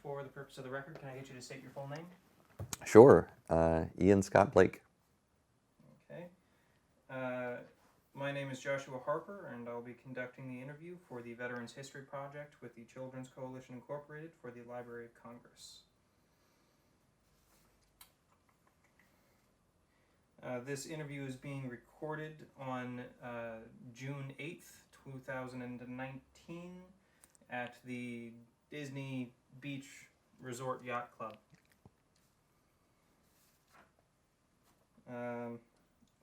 for the purpose of the record, can I get you to state your full name? Sure. Ian Scott Blake. Okay. My name is Joshua Harper, and I'll be conducting the interview for the Veterans History Project with the Children's Coalition Incorporated for the Library of Congress. This interview is being recorded on June 8th, 2019 at the Disney Beach Resort Yacht Club.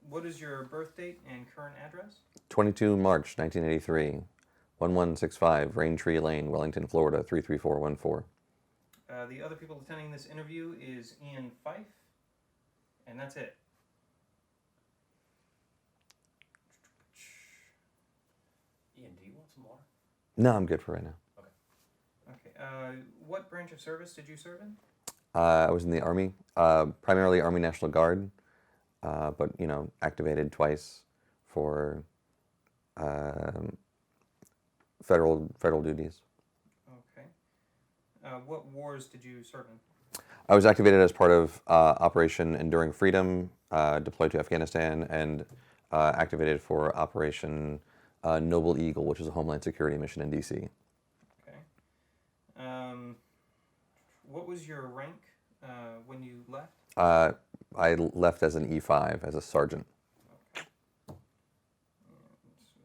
What is your birth date and current address? 22 March 1983, 1165 Raintree Lane, Wellington, Florida 33414. The other people attending this interview is Ian Fife, and that's it. Ian, do you want some water? No, I'm good for right now. Okay. What branch of service did you serve in? I was in the Army, primarily Army National Guard, but, you know, activated twice for federal duties. Okay. What wars did you serve in? I was activated as part of Operation Enduring Freedom, deployed to Afghanistan, and activated for Operation Noble Eagle, which is a Homeland Security mission in D.C. Okay. What was your rank when you left? I left as an E5, as a sergeant. Okay.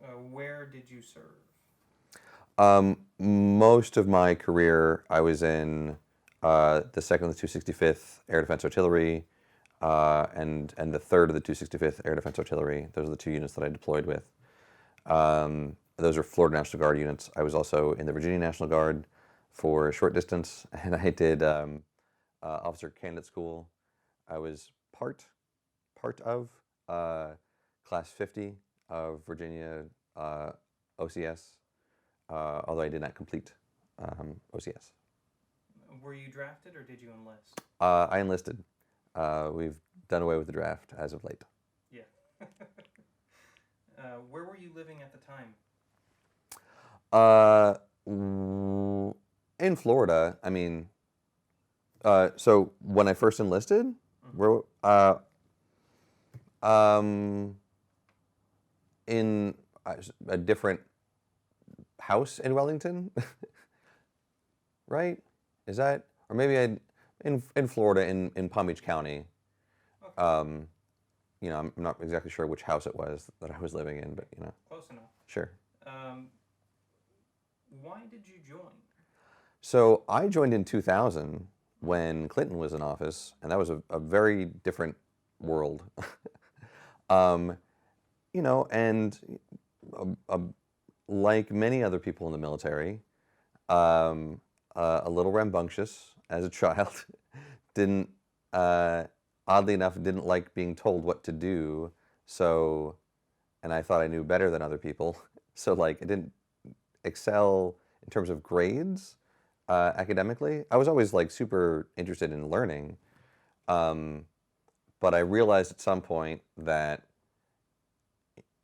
And, where did you serve? Most of my career, I was in the 2nd of the 265th Air Defense Artillery and the 3rd of the 265th Air Defense Artillery. Those are the two units that I deployed with. Those are Florida National Guard units. I was also in the Virginia National Guard for a short distance, and I did Officer Candidate School. I was part of Class 50 of Virginia OCS, although I did not complete OCS. Were you drafted or did you enlist? I enlisted. We've done away with the draft as of late. Yeah. Where were you living at the time? In Florida, I mean, so when I first enlisted, we're in a different house in Wellington, right? Is that, or maybe in Florida, in Palm Beach County. Okay. You know, I'm not exactly sure which house it was that I was living in, but you know. Close enough. Sure. Why did you join? So I joined in 2000 when Clinton was in office, and that was a very different world. You know, and like many other people in the military, a little rambunctious as a child, didn't, oddly enough, didn't like being told what to do, so, and I thought I knew better than other people, so like I didn't excel in terms of grades academically. I was always like super interested in learning, but I realized at some point that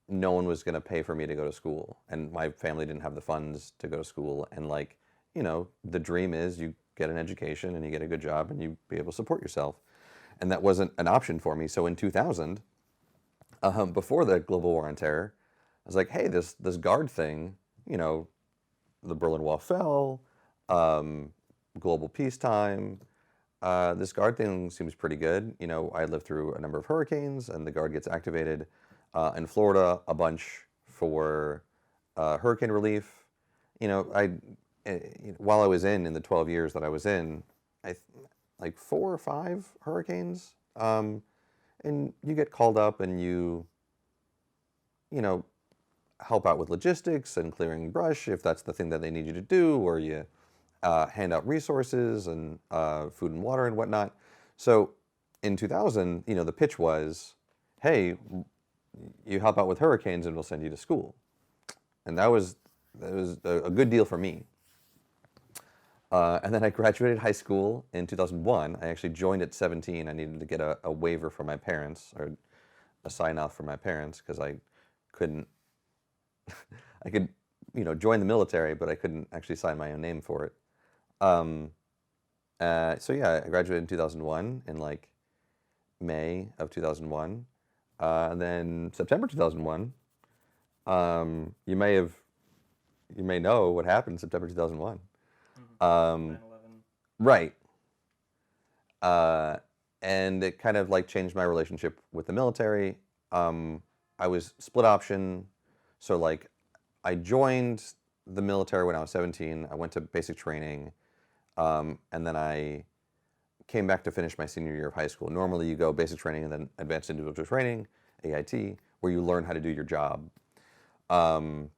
no one was going to pay for me to go to school, and my family didn't have the funds to go to school, and like, you know, the dream is you get an education and you get a good job and you be able to support yourself, and that wasn't an option for me. So in 2000, before the global war on terror, I was like, hey, this guard thing, you know, the Berlin Wall fell, global peacetime, this guard thing seems pretty good. You know, I lived through a number of hurricanes, and the guard gets activated in Florida a bunch for hurricane relief. You know, while I was in the 12 years that I was in, like 4 or 5 hurricanes, and you get called up and you know, help out with logistics and clearing brush if that's the thing that they need you to do, or you hand out resources and food and water and whatnot. So in 2000, you know, the pitch was, hey, you help out with hurricanes and we'll send you to school. And that was a good deal for me. And then I graduated high school in 2001. I actually joined at 17. I needed to get a waiver from my parents, or a sign-off from my parents, because I couldn't, I could, you know, join the military, but I couldn't actually sign my own name for it. So yeah, I graduated in 2001 in like May of 2001. And then September 2001, you may know what happened in September 2001. Um, 9/11. right. Uh, and it kind of like changed my relationship with the military. I was split option, so like I joined the military when I was 17. I went to basic training, and then I came back to finish my senior year of high school. Normally, you go basic training and then advanced individual training, AIT, where you learn how to do your job. Um,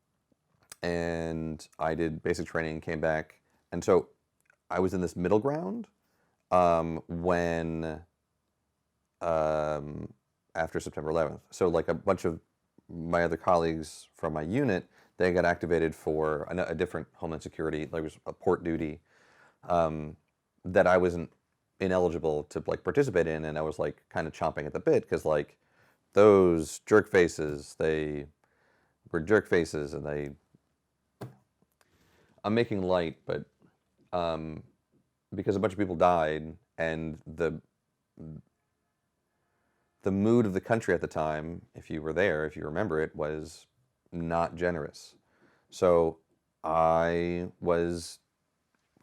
and I did basic training, came back, and so I was in this middle ground when after September 11th. So like a bunch of my other colleagues from my unit, they got activated for a different Homeland Security, like it was a port duty that I wasn't ineligible to like participate in, and I was like kind of chomping at the bit because like those jerk faces, they were jerk faces, and I'm making light, but because a bunch of people died, and the mood of the country at the time, if you were there, if you remember it, was not generous. So I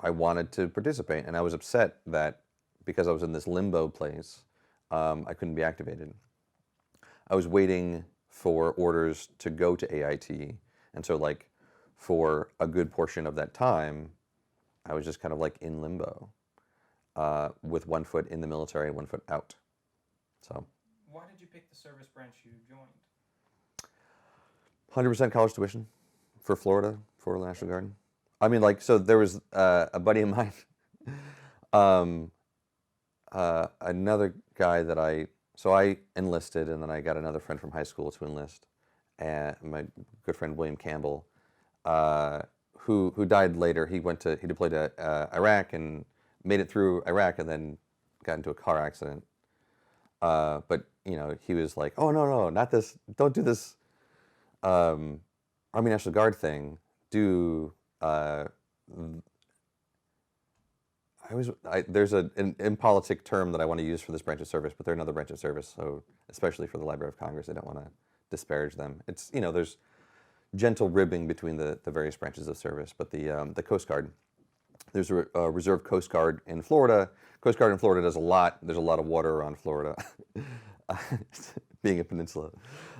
wanted to participate, and I was upset that because I was in this limbo place, I couldn't be activated. I was waiting for orders to go to AIT, and so like for a good portion of that time, I was just kind of like in limbo, with one foot in the military and one foot out. So. Why did you pick the service branch you joined? 100% college tuition for Florida National Guard. I mean, like, so there was a buddy of mine, another guy that so I enlisted, and then I got another friend from high school to enlist, and my good friend William Campbell, who died later. He deployed to Iraq and made it through Iraq, and then got into a car accident. But you know, he was like, "Oh no, not this! Don't do this Army National Guard thing. Do there's an impolitic term that I want to use for this branch of service, but they're another branch of service. So especially for the Library of Congress, I don't want to disparage them. It's, you know, there's gentle ribbing between the various branches of service, but the Coast Guard. There's a Reserve Coast Guard in Florida. Coast Guard in Florida does a lot. There's a lot of water around Florida, being a peninsula.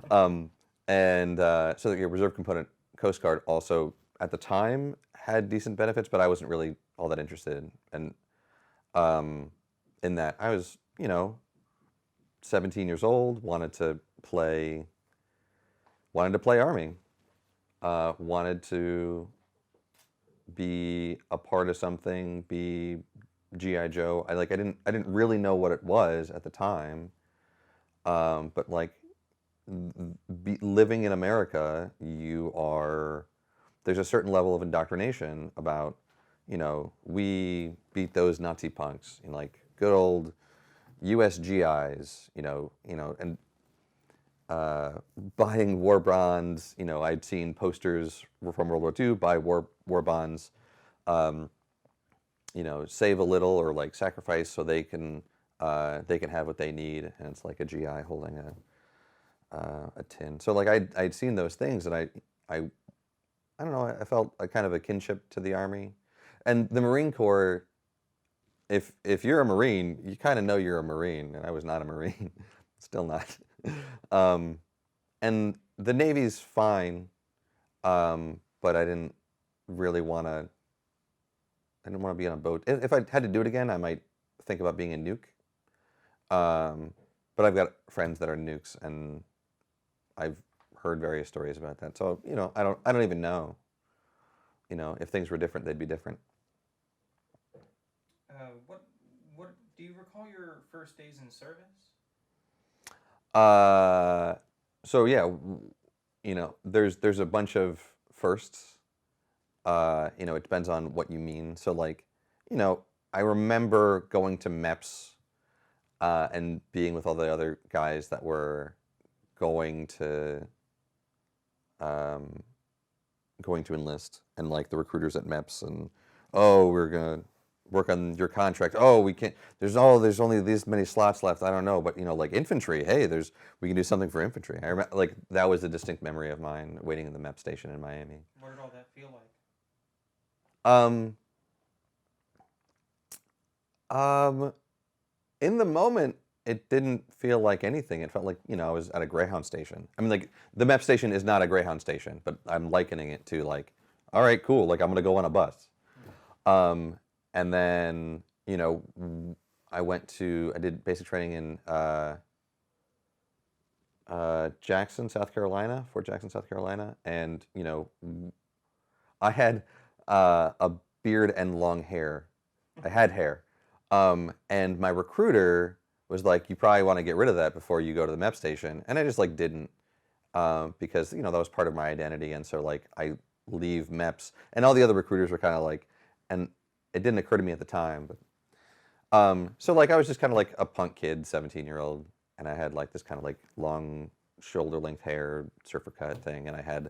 So the Reserve Component Coast Guard also, at the time, had decent benefits, but I wasn't really all that interested. And in that, I was, 17 years old, wanted to play Army, wanted to be a part of something, be G.I. Joe. I didn't really know what it was at the time, but like living in America, there's a certain level of indoctrination about, we beat those Nazi punks, like good old U.S. GIs, and buying war bonds. I'd seen posters from World War II, buy war bonds, save a little or like sacrifice so they can have what they need, and it's like a GI holding a tin. So like I'd seen those things, and I don't know, I felt a kind of a kinship to the Army, and the Marine Corps. If you're a Marine, you kind of know you're a Marine, and I was not a Marine, still not. And the Navy's fine, but I didn't really want to. I didn't want to be on a boat. If I had to do it again, I might think about being a nuke. But I've got friends that are nukes, and I've heard various stories about that. So I don't even know. If things were different, they'd be different. What do you recall your first days in service? So yeah, there's a bunch of firsts. It depends on what you mean. So like, I remember going to MEPS and being with all the other guys that were going to enlist, and like the recruiters at MEPS, and we're gonna work on your contract. Oh, we can't. There's only these many slots left. I don't know, but like infantry. Hey, we can do something for infantry. I remember like that was a distinct memory of mine waiting in the MEP station in Miami. What did all that feel like? In the moment, it didn't feel like anything. It felt like I was at a Greyhound station. I mean, like the MEP station is not a Greyhound station, but I'm likening it to like, all right, cool. Like I'm gonna go on a bus. And then, I did basic training in Jackson, South Carolina, Fort Jackson, South Carolina. And, I had a beard and long hair. I had hair. And my recruiter was like, you probably want to get rid of that before you go to the MEP station. And I just like didn't because, that was part of my identity. And so like I leave MEPS and all the other recruiters were kind of like, and it didn't occur to me at the time, but so like I was just kind of like a punk kid, 17-year-old, and I had like this kind of like long shoulder length hair, surfer cut thing, and I had,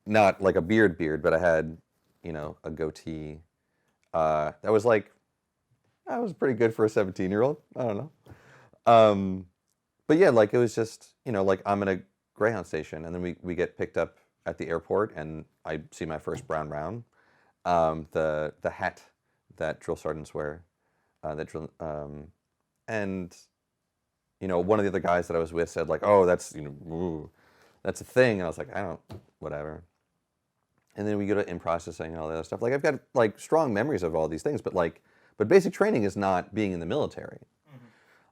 not like a beard, but I had, a goatee. That was pretty good for a 17-year-old. I don't know. But yeah, like it was just, like I'm in a Greyhound station, and then we get picked up at the airport, and I see my first brown round. The hat that drill sergeants wear, and one of the other guys that I was with said like, oh, that's that's a thing, and I was like, I don't, whatever. And then we go to in processing and all that other stuff. Like I've got like strong memories of all these things, but basic training is not being in the military.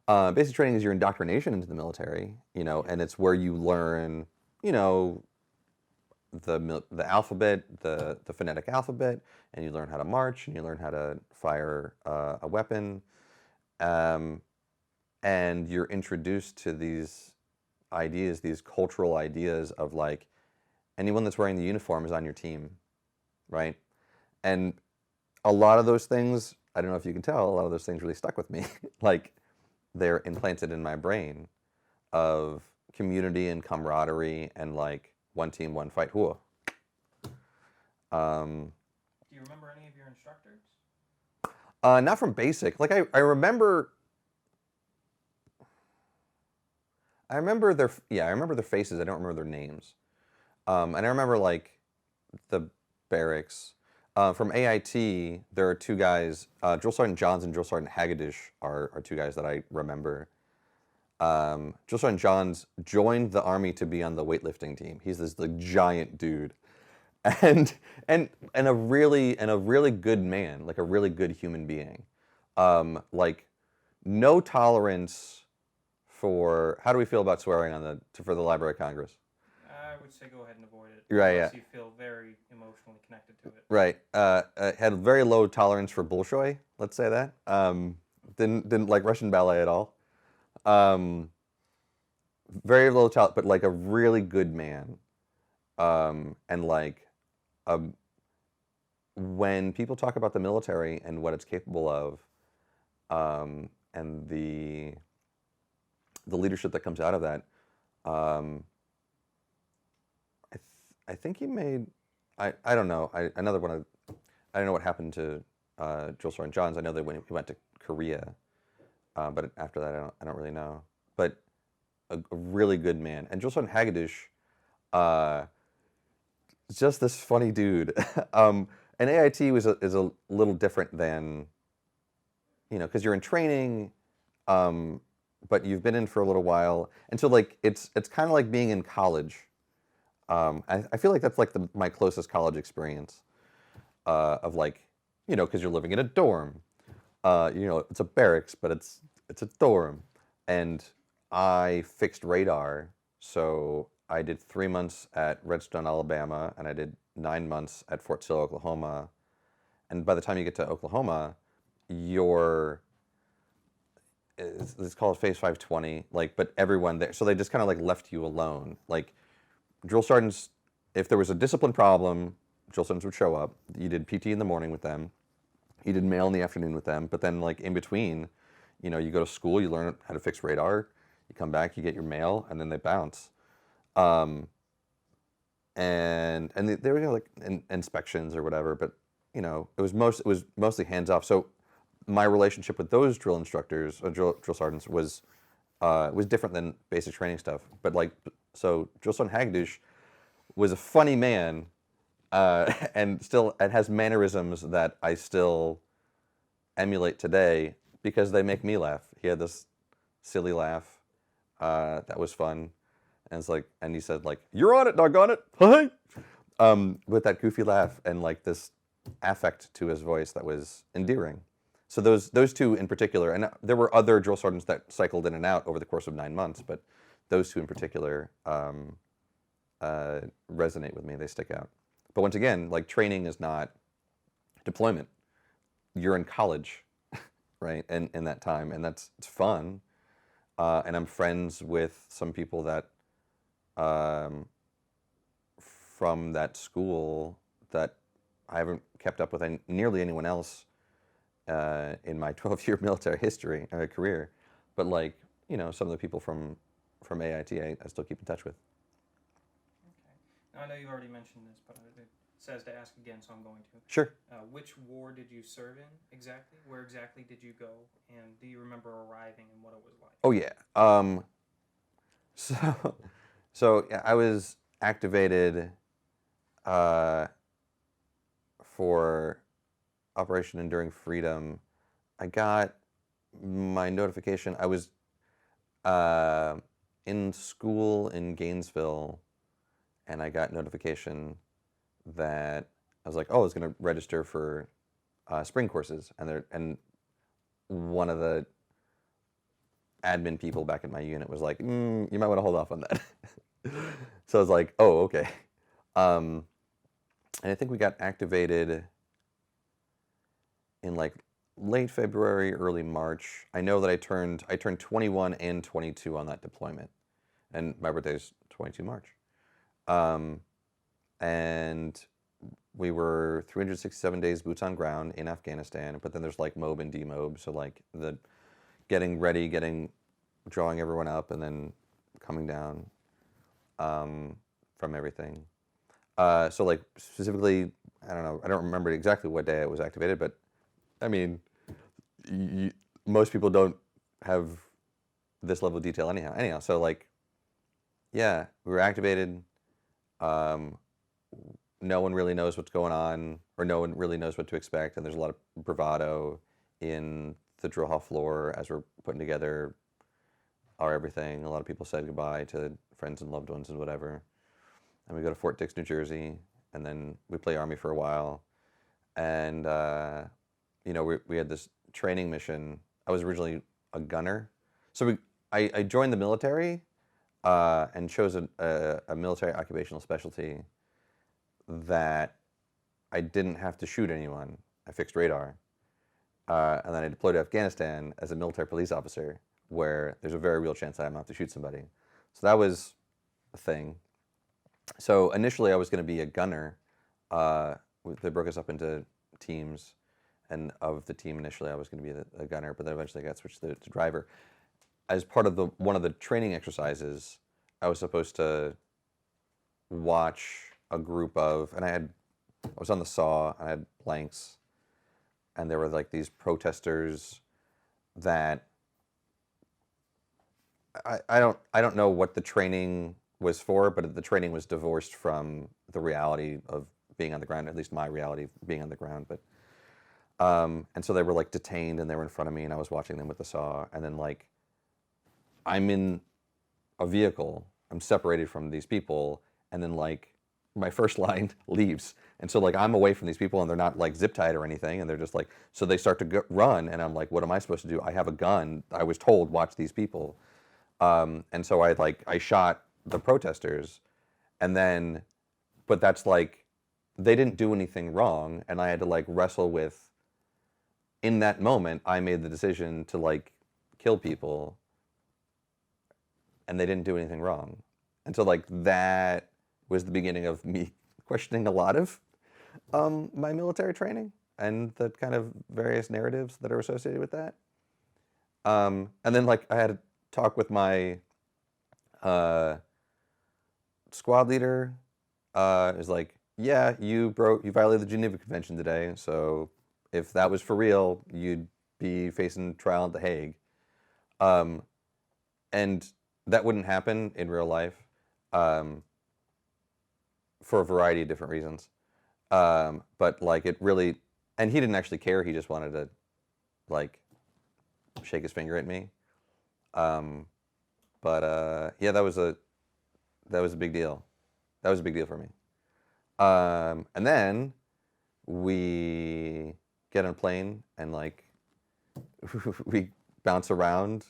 Basic training is your indoctrination into the military, and it's where you learn, the alphabet, the phonetic alphabet, and you learn how to march, and you learn how to fire a weapon, and you're introduced to these ideas, these cultural ideas of like anyone that's wearing the uniform is on your team, right? And a lot of those things, I don't know if you can tell, a lot of those things really stuck with me. Like they're implanted in my brain of community and camaraderie and like one team, one fight. Whoa. Do you remember any of your instructors? Not from basic. Like I remember their faces. I don't remember their names. And I remember like the barracks. From AIT, there are two guys, Drill Sergeant Johns and Drill Sergeant Hagedish are two guys that I remember. Drill Sergeant Johns joined the Army to be on the weightlifting team. He's this like giant dude, and a really good man, like a really good human being. Like no tolerance for, how do we feel about swearing for the Library of Congress? I would say go ahead and avoid it. Right, unless yeah. you feel very emotionally connected to it. Right. Had very low tolerance for Bolshoi, let's say that. Didn't like Russian ballet at all. Very low tolerance, but like a really good man. And like, when people talk about the military and what it's capable of, and the leadership that comes out of that, I think he made, I don't know, another one of, I don't know what happened to Drill Sergeant Johns. I know that when he went to Korea, but after that I don't really know. But a really good man. And Drill Sergeant Hagedish, just this funny dude. And AIT is a little different than, because you're in training, but you've been in for a little while, and so like it's kind of like being in college. I feel like that's like my closest college experience of like, because you're living in a dorm. It's a barracks, but it's a dorm. And I fixed radar, so I did 3 months at Redstone, Alabama, and I did 9 months at Fort Sill, Oklahoma. And by the time you get to Oklahoma, it's called Phase 520, like, but everyone there, so they just kind of like left you alone. Like, drill sergeants, if there was a discipline problem, drill sergeants would show up. You did PT in the morning with them. You did mail in the afternoon with them. But then, like, in between, you go to school, you learn how to fix radar. You come back, you get your mail, and then they bounce. And they were like inspections or whatever. But it was mostly hands off. So my relationship with those drill instructors, or drill sergeants, was different than basic training stuff. But so Drill Sergeant Hagdush was a funny man, and has mannerisms that I still emulate today because they make me laugh. He had this silly laugh that was fun, and he said "You're on it, doggone it, hey!" With that goofy laugh and this affect to his voice that was endearing. So those two in particular, and there were other drill sergeants that cycled in and out over the course of 9 months, but those two in particular resonate with me. They stick out. But once again, training is not deployment. You're in college, right? And in that time, and it's fun. And I'm friends with some people that from that school that I haven't kept up with nearly anyone else in my 12-year military history career, but some of the people from AIT I still keep in touch with. Okay. Now I know you've already mentioned this, but it says to ask again, so I'm going to. Sure. Which war did you serve in exactly? Where exactly did you go? And do you remember arriving and what it was like? Oh yeah. So yeah, I was activated for Operation Enduring Freedom. I got my notification. I was in school in Gainesville, and I got notification that I was I was going to register for spring courses, and one of the admin people back at my unit was like, you might want to hold off on that. So I was like, oh, okay. And I think we got activated in late February, early March. I know that I turned 21 and 22 on that deployment, and my birthday's 22 March. And we were 367 days boots on ground in Afghanistan, but then there's MOB and demob, so the getting ready, drawing everyone up, and then coming down from everything. So specifically, I don't know, I don't remember exactly what day I was activated, but I mean, most people don't have this level of detail anyhow. So yeah, we were activated. No one really knows what's going on, or no one really knows what to expect, and there's a lot of bravado in the drill hall floor as we're putting together our everything. A lot of people said goodbye to friends and loved ones and whatever. And we go to Fort Dix, New Jersey, and then we play Army for a while. And we had this training mission. I was originally a gunner, so I joined the military and chose a military occupational specialty that I didn't have to shoot anyone. I fixed radar, and then I deployed to Afghanistan as a military police officer, where there's a very real chance that I'm going to have to shoot somebody. So that was a thing. So initially I was going to be a gunner. They broke us up into teams, and of the team initially I was going to be a gunner, but then eventually I got switched to driver. As part of one of the training exercises, I was supposed to watch a group of, and I was on the saw, I had blanks, and there were these protesters that I don't know what the training was for, but the training was divorced from the reality of being on the ground, at least my reality of being on the ground. But and so they were detained, and they were in front of me, and I was watching them with the saw, and then I'm in a vehicle, I'm separated from these people, and then my first line leaves, and so I'm away from these people, and they're not zip tied or anything, and they're just so they start to run, and I'm what am I supposed to do? I have a gun. I was told watch these people, and so I shot the protesters, and then, but that's they didn't do anything wrong, and I had to wrestle with. In that moment, I made the decision to kill people, and they didn't do anything wrong, and so that was the beginning of me questioning a lot of my military training and the kind of various narratives that are associated with that. And then I had a talk with my squad leader. It was yeah, you violated the Geneva Convention today, so if that was for real, you'd be facing trial at The Hague. And that wouldn't happen in real life for a variety of different reasons. But like it really, and he didn't actually care. He just wanted to like shake his finger at me. Yeah, that was a big deal. That was a big deal for me. And then we get on a plane and like we bounce around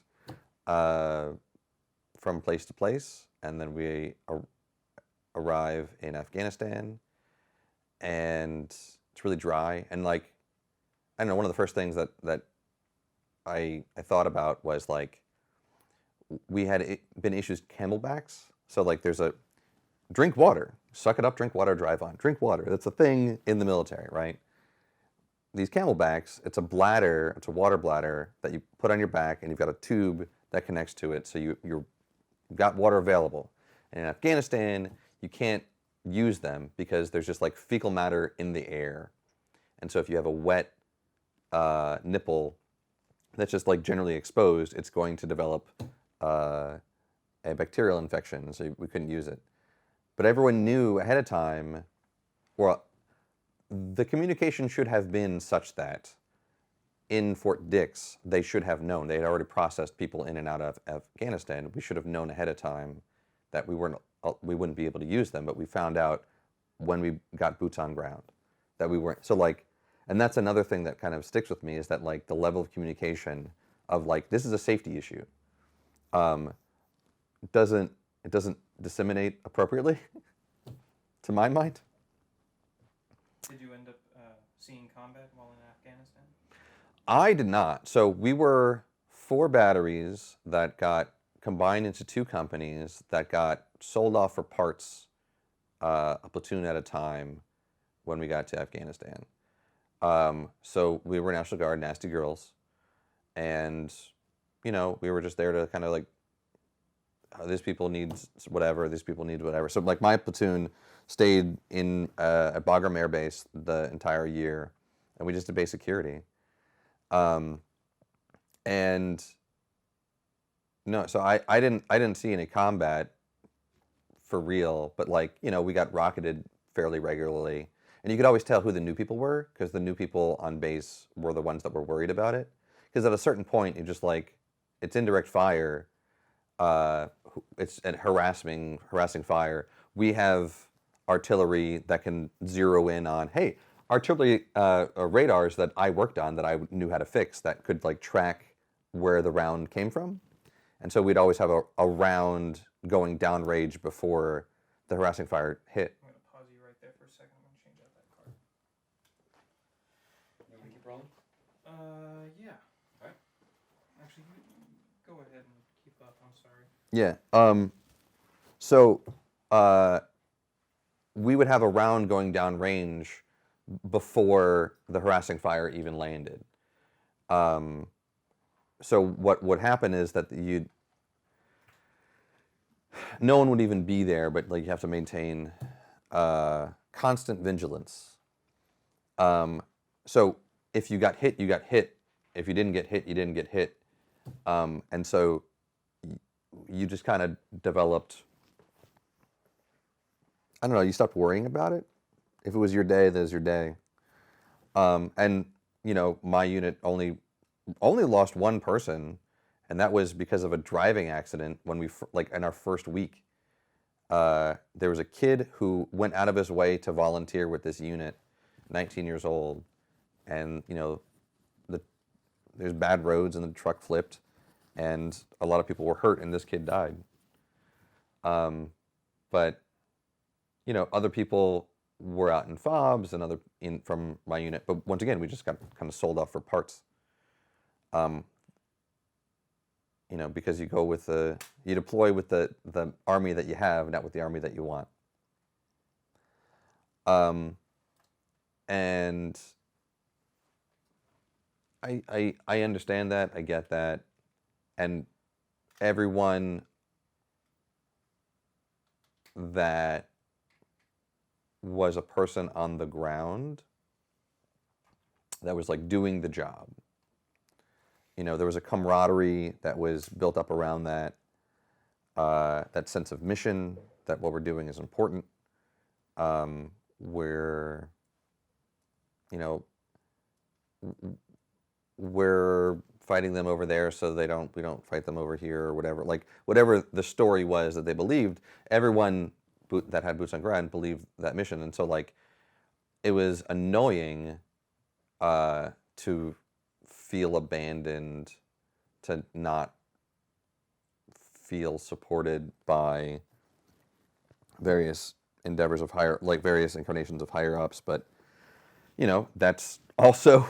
from place to place, and then we arrive in Afghanistan, and it's really dry. And like, I don't know, one of the first things that I thought about was like, we had been issued camelbacks. So like there's a drink water, suck it up, drink water, drive on. Drink water. That's a thing in the military, right? These camelbacks, it's a bladder, it's a water bladder that you put on your back, and you've got a tube that connects to it, so you've got water available. And in Afghanistan, you can't use them because there's just like fecal matter in the air. And so if you have a wet nipple that's just like generally exposed, it's going to develop a bacterial infection, so we couldn't use it. But everyone knew ahead of time, well, the communication should have been such that in Fort Dix, they should have known. They had already processed people in and out of Afghanistan. We should have known ahead of time that we wouldn't be able to use them, but we found out when we got boots on ground that we weren't. So like, and that's another thing that kind of sticks with me, is that like the level of communication of like, this is a safety issue. It doesn't disseminate appropriately to my mind. Did you end up seeing combat while in Afghanistan? I did not. So we were 4 batteries that got combined into 2 companies that got sold off for parts, a platoon at a time, when we got to Afghanistan. So we were National Guard, nasty girls, and we were just there to kind of like, these people needs whatever, these people need whatever. So like my platoon stayed in at Bagram Air Base the entire year, and we just did base security. And no, so I didn't see any combat for real, but like, we got rocketed fairly regularly. And you could always tell who the new people were, because the new people on base were the ones that were worried about it. Because at a certain point, you just like, it's indirect fire, it's a harassing fire. We have artillery that can zero in on, hey, artillery radars that I worked on that I knew how to fix that could like track where the round came from. And so we'd always have a round going downrange before the harassing fire hit. I'm going to pause you right there for a second. I'm going to change out that card. You want to keep rolling? Yeah. All right. Actually, go ahead and keep up. I'm sorry. Yeah. So we would have a round going down range before the harassing fire even landed. So what would happen is that no one would even be there, but like you have to maintain constant vigilance. So if you got hit, you got hit. If you didn't get hit, you didn't get hit. And so you just kind of developed, I don't know, you stopped worrying about it. If it was your day, that was your day. And my unit only lost 1 person, and that was because of a driving accident when we, like in our first week. There was a kid who went out of his way to volunteer with this unit, 19 years old, and there's bad roads and the truck flipped, and a lot of people were hurt, and this kid died. But other people were out in FOBs and from my unit, but once again, we just got kind of sold off for parts. Because you deploy with the army that you have, not with the army that you want. And I understand that, I get that, and everyone that was a person on the ground that was like doing the job. You know, there was a camaraderie that was built up around that, that sense of mission, that what we're doing is important. We're, you know, we're fighting them over there so we don't fight them over here or whatever. Like, whatever the story was that they believed, everyone that had boots on ground believed that mission. And so, like, it was annoying to feel abandoned, to not feel supported by various endeavors of various incarnations of higher ups. But, you know, that's also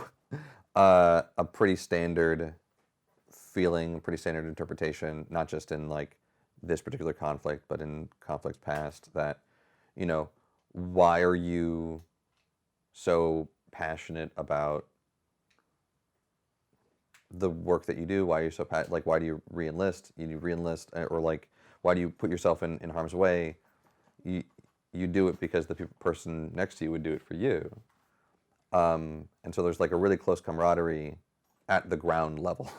a pretty standard feeling, pretty standard interpretation, not just in like this particular conflict, but in conflicts past, that, you know, why are you so passionate about the work that you do? Why are you so why do you re-enlist? You re-enlist, or like, why do you put yourself in harm's way? You do it because the person next to you would do it for you. And so there's like a really close camaraderie at the ground level.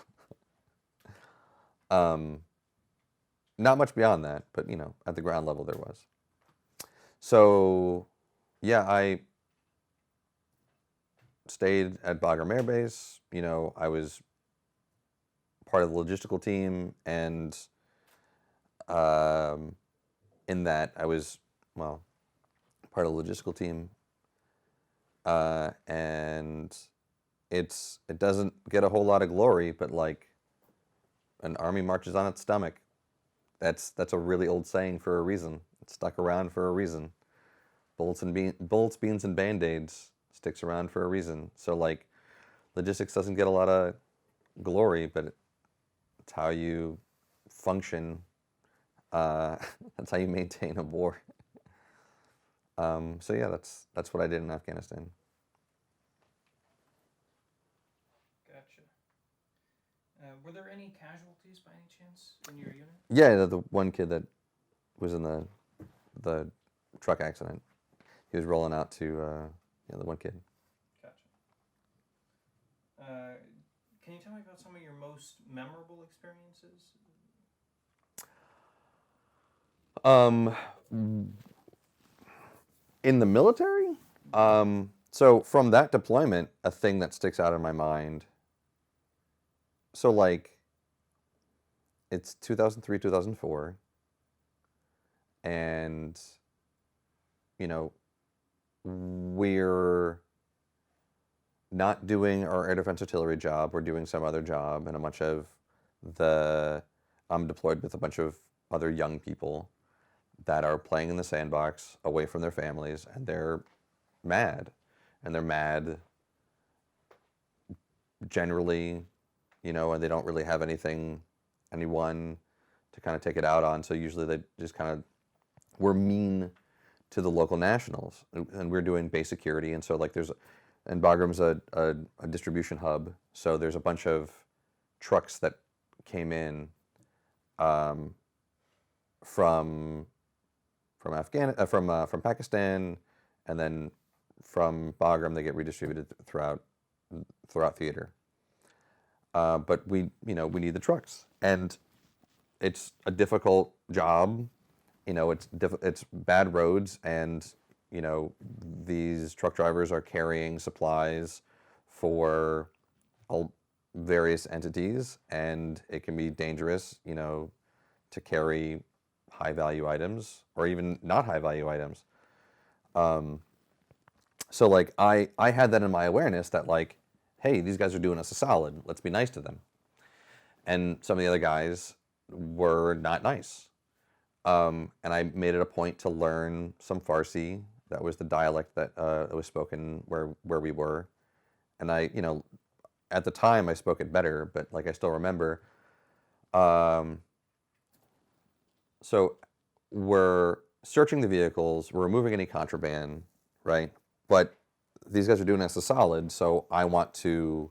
Not much beyond that, but, you know, at the ground level there was. So, yeah, I stayed at Bagram Air Base. You know, I was part of the logistical team, and in that I was, well, part of the logistical team, and it doesn't get a whole lot of glory, but like, an army marches on its stomach. That's a really old saying for a reason. It's stuck around for a reason. Bullets, beans, and Band-Aids sticks around for a reason. So, like, logistics doesn't get a lot of glory, but it's how you function. That's how you maintain a war. So yeah, that's what I did in Afghanistan. Gotcha. Were there any casualties by any chance in your unit? Yeah, the one kid that was in the truck accident, he was rolling out to the one kid. Gotcha. Can you tell me about some of your most memorable experiences? In the military? So from that deployment, a thing that sticks out in my mind. So, like, it's 2003, 2004, and, you know, we're not doing our air defense artillery job. We're doing some other job, and I'm deployed with a bunch of other young people that are playing in the sandbox away from their families, and they're mad. And they're mad generally, you know, and they don't really have anyone to kind of take it out on. So usually they just kind of were mean to the local nationals. And we're doing base security. And so, like, and Bagram's a distribution hub. So there's a bunch of trucks that came in from Pakistan, and then from Bagram they get redistributed throughout theater. But we need the trucks, and it's a difficult job. You know, it's bad roads, and, you know, these truck drivers are carrying supplies for various entities, and it can be dangerous, you know, to carry high value items or even not high value items. So, like, I had that in my awareness that, like, hey, these guys are doing us a solid. Let's be nice to them. And some of the other guys were not nice. And I made it a point to learn some Farsi. That was the dialect that was spoken where we were. And I, you know, at the time I spoke it better, but, like, I still remember. So we're searching the vehicles, we're removing any contraband, right? But these guys are doing us a solid, so I want to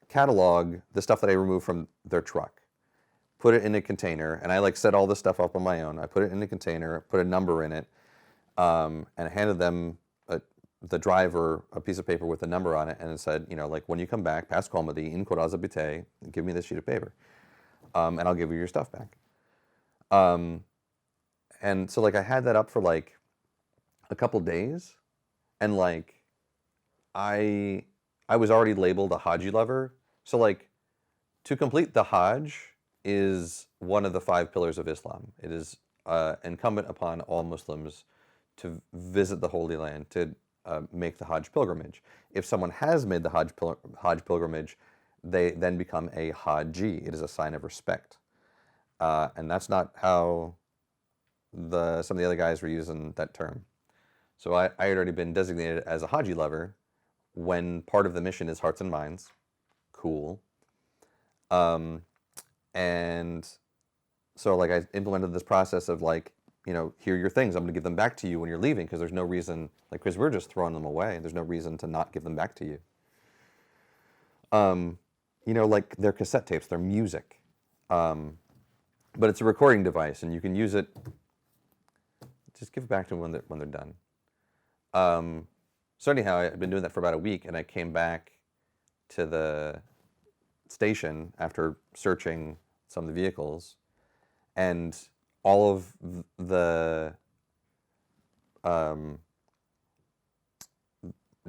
catalog the stuff that I removed from their truck, put it in a container, and I, like, set all this stuff up on my own. I put it in a container, put a number in it, and I handed them the driver a piece of paper with a number on it, and it said, like, when you come back, pass comedy in Coraza Bite, give me this sheet of paper, and I'll give you your stuff back. And so, like, I had that up for, like, a couple days, and, like, I was already labeled a Haji lover. So, like, to complete the Hajj is one of the 5 pillars of Islam. It is incumbent upon all Muslims to visit the Holy Land, to make the Hajj pilgrimage. If someone has made the Hajj pilgrimage, they then become a Haji. It is a sign of respect. And that's not how some of the other guys were using that term. So I had already been designated as a Haji lover when part of the mission is hearts and minds. Cool. And so, like, I implemented this process of, like, here are your things. I'm going to give them back to you when you're leaving, because there's no reason, like, because we're just throwing them away. There's no reason to not give them back to you. Like, they're cassette tapes, they're music. But it's a recording device, and you can use it. Just give it back to them when they're done. So anyhow, I've been doing that for about a week, and I came back to the station after searching some of the vehicles, and all of the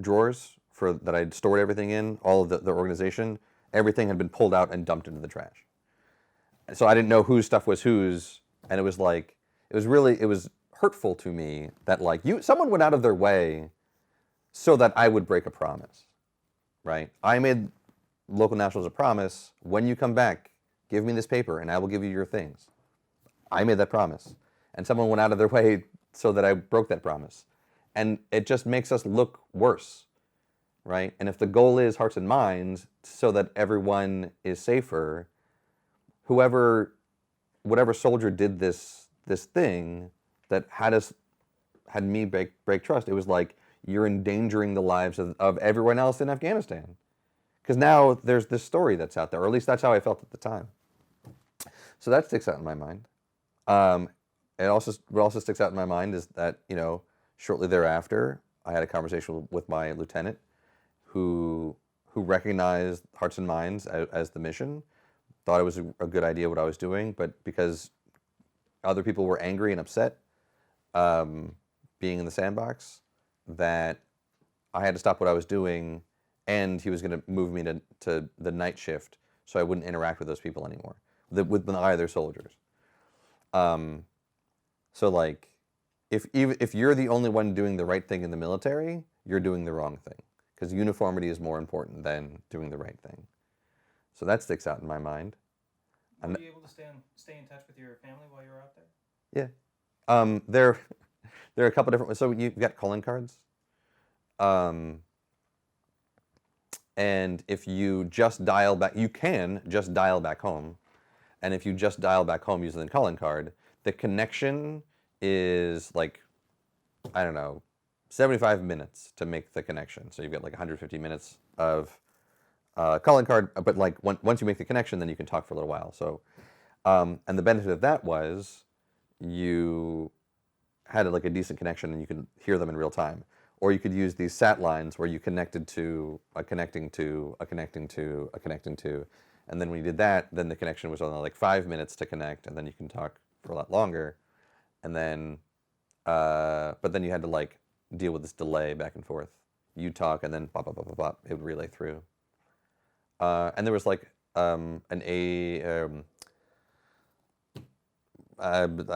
drawers that I'd stored everything in, all of the organization, everything had been pulled out and dumped into the trash. So I didn't know whose stuff was whose, and it was like, it was hurtful to me that, like, someone went out of their way so that I would break a promise, right? I made local nationals a promise: when you come back, give me this paper and I will give you your things. I made that promise, and someone went out of their way so that I broke that promise. And it just makes us look worse, right? And if the goal is hearts and minds so that everyone is safer, whatever soldier did this thing that had me break trust, it was like, you're endangering the lives of everyone else in Afghanistan. Because now there's this story that's out there, or at least that's how I felt at the time. So that sticks out in my mind. What also sticks out in my mind is that, shortly thereafter, I had a conversation with my lieutenant who recognized hearts and minds as the mission, thought it was a good idea what I was doing, but because other people were angry and upset being in the sandbox, that I had to stop what I was doing, and he was going to move me to the night shift so I wouldn't interact with those people anymore, with either soldiers. So, like, if you're the only one doing the right thing in the military, you're doing the wrong thing, because uniformity is more important than doing the right thing. So that sticks out in my mind. Were you able to stay in touch with your family while you were out there? Yeah. There are a couple different ones. So you've got calling cards. And if you just dial back, you can just dial back home. And if you just dial back home using the calling card, the connection is like, I don't know, 75 minutes to make the connection. So you've got like 150 minutes of calling card, but like once you make the connection, then you can talk for a little while. So, and the benefit of that was you had like a decent connection and you could hear them in real time. Or you could use these sat lines where you connected to a connecting to a connecting to a connecting to. And then when you did that, then the connection was only like 5 minutes to connect, and then you can talk for a lot longer. And then, but then you had to like deal with this delay back and forth. You talk, and then pop, pop, pop, pop, pop, it would relay through. And there was like a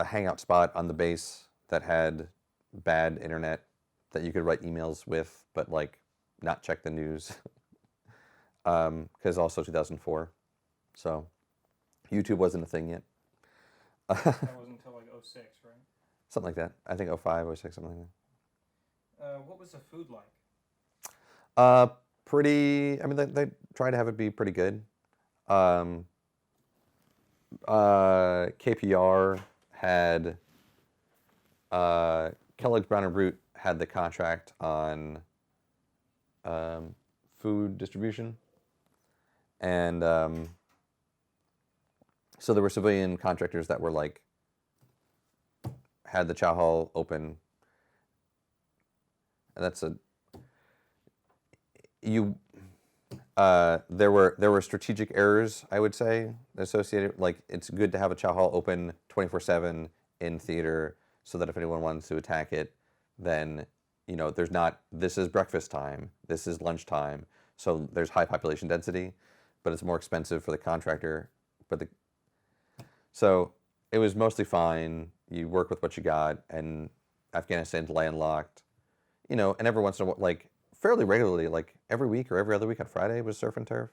hangout spot on the base that had bad internet that you could write emails with, but like not check the news. Because also 2004, so YouTube wasn't a thing yet. That wasn't until like 06, right? Something like that. I think 05, 06, something like that. What was the food like? Pretty. I mean, they try to have it be pretty good. KPR had Kellogg's Brown and Root had the contract on food distribution, and so there were civilian contractors that were like had the chow hall open, that's a you. There were strategic errors, I would say, associated. Like, it's good to have a chow hall open 24/7 in theater, so that if anyone wants to attack it, then there's not. This is breakfast time. This is lunchtime. So there's high population density, but it's more expensive for the contractor. So it was mostly fine. You work with what you got, and Afghanistan's landlocked, and every once in a while, like fairly regularly, like every week or every other week on Friday was surf and turf.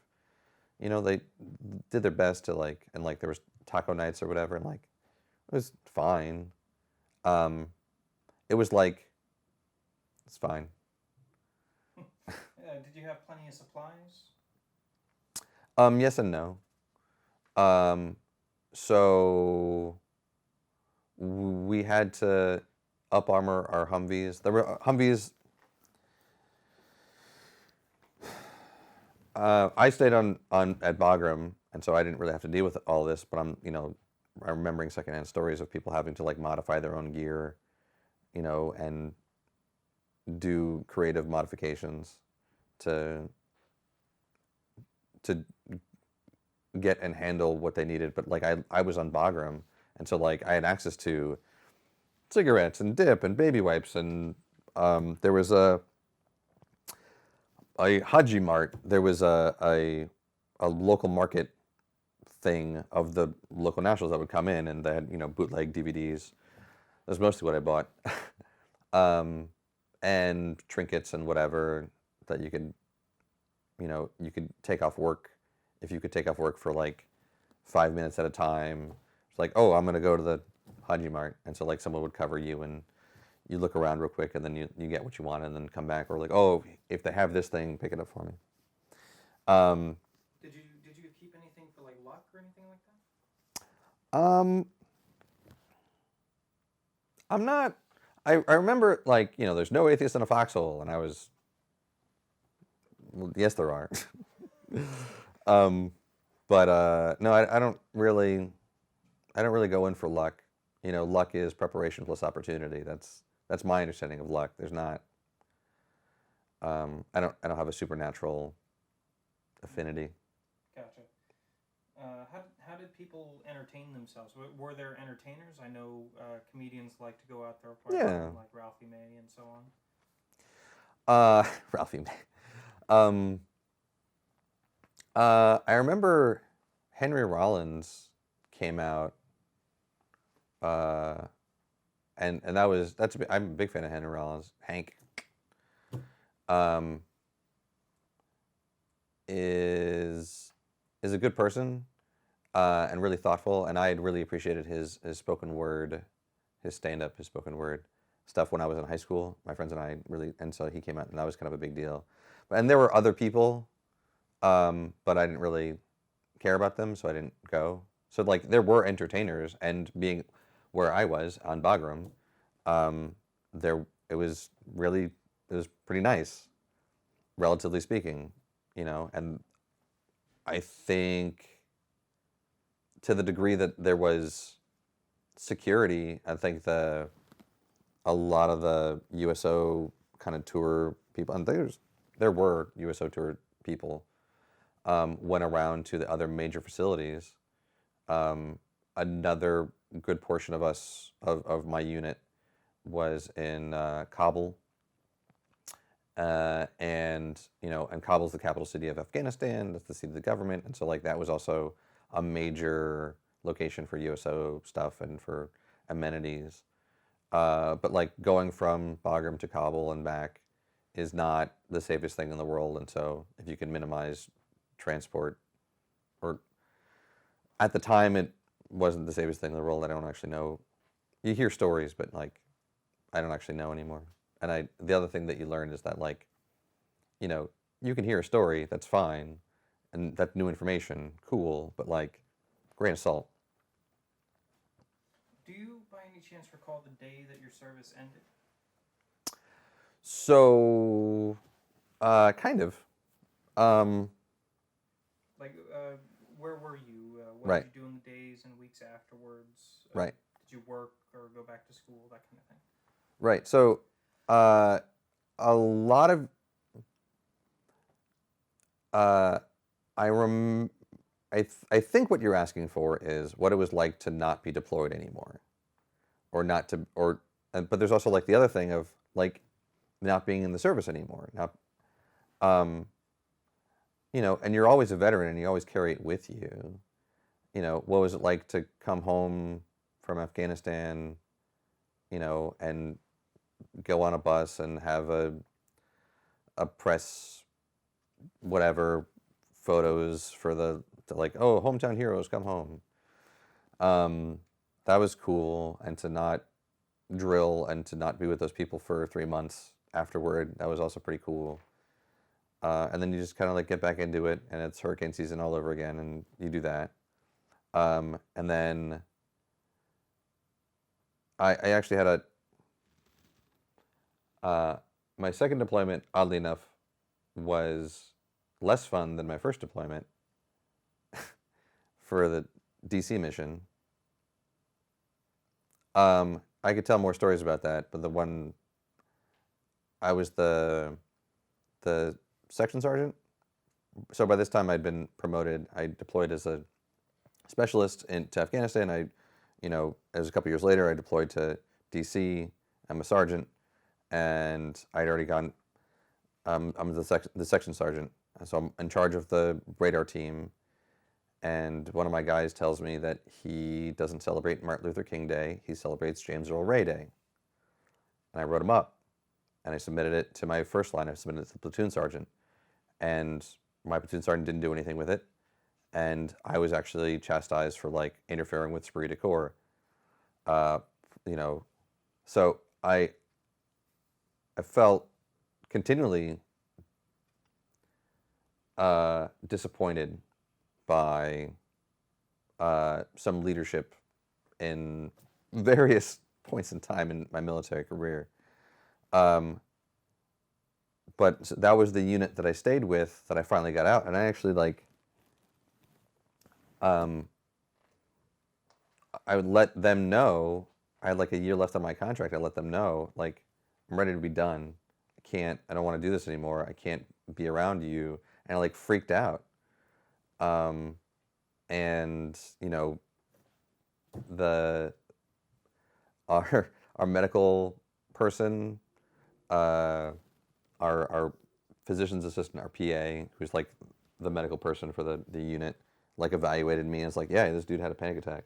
They did their best to and there was taco nights or whatever, and it was fine. It was it's fine. Did you have plenty of supplies? Yes and no. So we had to up armor our Humvees. There were Humvees. I stayed on at Bagram, and so I didn't really have to deal with all this. But I'm remembering secondhand stories of people having to modify their own gear, and do creative modifications to get and handle what they needed. But I was on Bagram, and so I had access to cigarettes and dip and baby wipes, and there was a Haji Mart. There was a local market thing of the local nationals that would come in, and they had bootleg DVDs. That's mostly what I bought. And trinkets and whatever that you could take off work. If you could take off work for 5 minutes at a time, it's oh, I'm gonna go to the Haji Mart, and so someone would cover you, and you look around real quick, and then you get what you want, and then come back, or oh, if they have this thing, pick it up for me. Did you keep anything for luck or anything like that? I'm not. I remember there's no atheist in a foxhole, and I was. Well, yes, there are. But no, I don't really go in for luck. Luck is preparation plus opportunity. That's my understanding of luck. There's not. I don't have a supernatural affinity. Gotcha. How did people entertain themselves? Were there entertainers? I know comedians like to go out there, like Ralphie May and so on. Ralphie May. I remember Henry Rollins came out, and I'm a big fan of Henry Rollins. Hank is a good person, and really thoughtful, and I had really appreciated his spoken word, his stand-up, his spoken word stuff when I was in high school. My friends and I and so he came out, and that was kind of a big deal. And there were other people, but I didn't really care about them, so I didn't go. So there were entertainers, and being where I was on Bagram, it was pretty nice, relatively speaking, and I think to the degree that there was security, I think a lot of the USO kind of tour people, and there were USO tour people, went around to the other major facilities. Another good portion of us, of my unit, was in Kabul, and Kabul's the capital city of Afghanistan. That's the seat of the government, and so that was also a major location for USO stuff and for amenities. But going from Bagram to Kabul and back is not the safest thing in the world, and so if you can minimize transport, or at the time it wasn't the safest thing in the world. I don't actually know. You hear stories, but I don't actually know anymore. And the other thing that you learn is that you can hear a story, that's fine, and that's new information, cool, but grain of salt. Do you by any chance recall the day that your service ended? So kind of. Where were you? What Right. did you do in the days and weeks afterwards? Right. Did you work or go back to school, that kind of thing? Right. So a lot of I think what you're asking for is what it was like to not be deployed anymore, or not to, but there's also like the other thing of like not being in the service anymore. Not, and you're always a veteran and you always carry it with you. What was it like to come home from Afghanistan, and go on a bus and have a press, whatever, photos for like, oh, hometown heroes, come home. That was cool. And to not drill and to not be with those people for 3 months afterward, that was also pretty cool. And then you just kind of like get back into it, and it's hurricane season all over again, and you do that. And then I actually had my second deployment, oddly enough, was less fun than my first deployment for the DC mission. I could tell more stories about that, but the one, I was the section sergeant. So by this time I'd been promoted. I deployed as a specialist to Afghanistan. It was a couple years later, I deployed to DC. I'm a sergeant, and I'd already gotten, I'm the section sergeant. So I'm in charge of the radar team. And one of my guys tells me that he doesn't celebrate Martin Luther King Day. He celebrates James Earl Ray Day. And I wrote him up, and I submitted it to my first line. I submitted it to the platoon sergeant, and my platoon sergeant didn't do anything with it. And I was actually chastised for like interfering with esprit de corps. So I felt continually disappointed by some leadership in various points in time in my military career. But that was the unit that I stayed with that I finally got out, and I actually I would let them know. I had like a year left on my contract. I let them know, like, I'm ready to be done. I don't want to do this anymore. I can't be around you. And I like freaked out. And our medical person, our physician's assistant, our PA, who's like the medical person for the unit, like evaluated me and was like, yeah, this dude had a panic attack.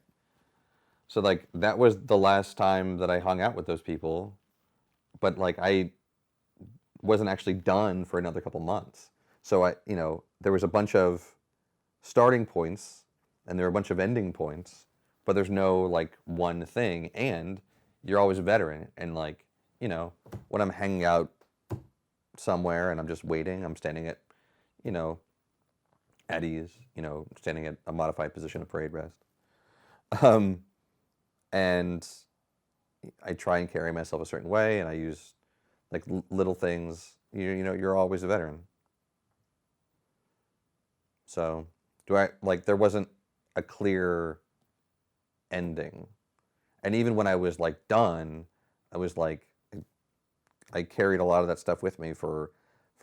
So like that was the last time that I hung out with those people, but like I wasn't actually done for another couple months. So there was a bunch of starting points and there were a bunch of ending points, but there's no like one thing. And you're always a veteran. And like, when I'm hanging out somewhere and I'm just waiting, I'm standing at, at ease, standing at a modified position of parade rest. And I try and carry myself a certain way, and I use like little things. You're always a veteran. So there wasn't a clear ending. And even when I was like done, I was like, I carried a lot of that stuff with me for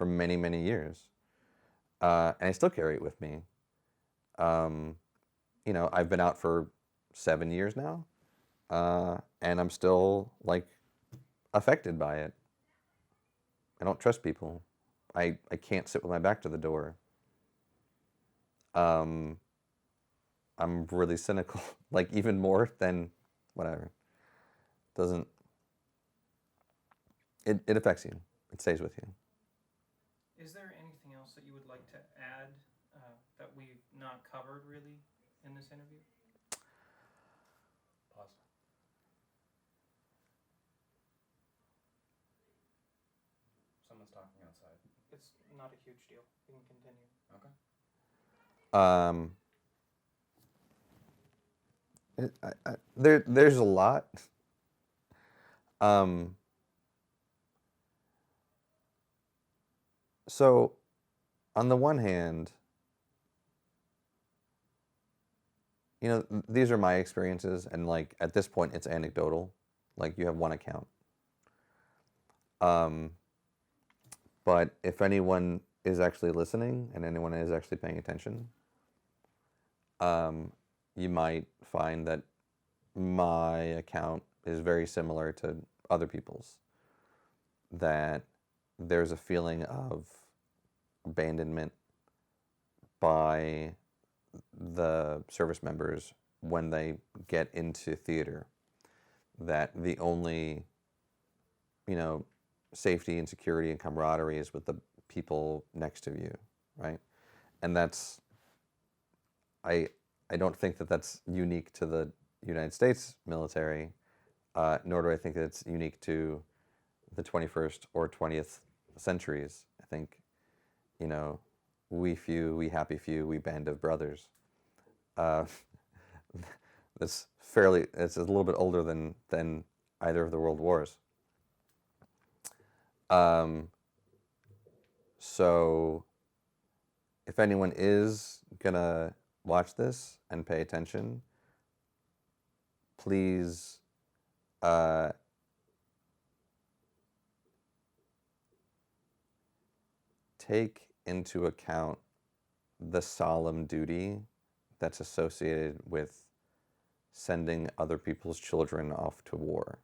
many, many years. And I still carry it with me. I've been out for 7 years now. And I'm still like affected by it. I don't trust people. I can't sit with my back to the door. I'm really cynical, like even more than whatever. It affects you. It stays with you. Is there anything else that you would like to add that we've not covered really in this interview? Pause. Someone's talking outside. It's not a huge deal. We can continue. There's a lot. So, on the one hand, these are my experiences, and like at this point, it's anecdotal. Like you have one account. But if anyone is actually listening and anyone is actually paying attention, you might find that my account is very similar to other people's. That there's a feeling of abandonment by the service members when they get into theater. That the only, safety and security and camaraderie is with the people next to you, right? And that's, I don't think that that's unique to the United States military, nor do I think that it's unique to the 21st or 20th centuries. I think, we few, we happy few, we band of brothers. It's a little bit older than either of the world wars. So if anyone is gonna watch this and pay attention, please take into account the solemn duty that's associated with sending other people's children off to war.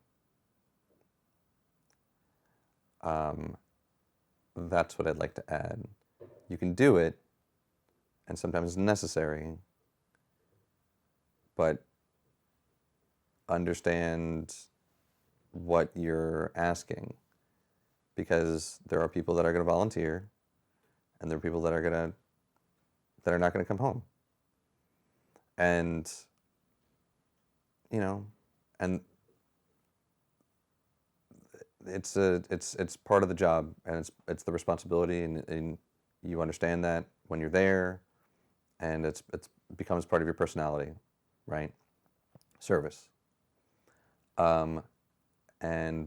That's what I'd like to add. You can do it, and sometimes it's necessary, but understand what you're asking, because there are people that are going to volunteer, and there are people that are not going to come home, and and it's part of the job, and it's the responsibility, and you understand that when you're there, and it becomes part of your personality, right? Service. And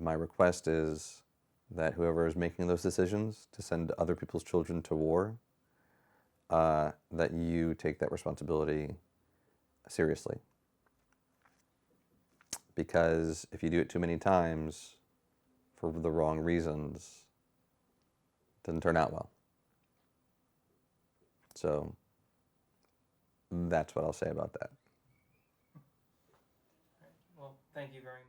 my request is that whoever is making those decisions to send other people's children to war, that you take that responsibility seriously. Because if you do it too many times for the wrong reasons, it doesn't turn out well. So that's what I'll say about that. Well, thank you very much.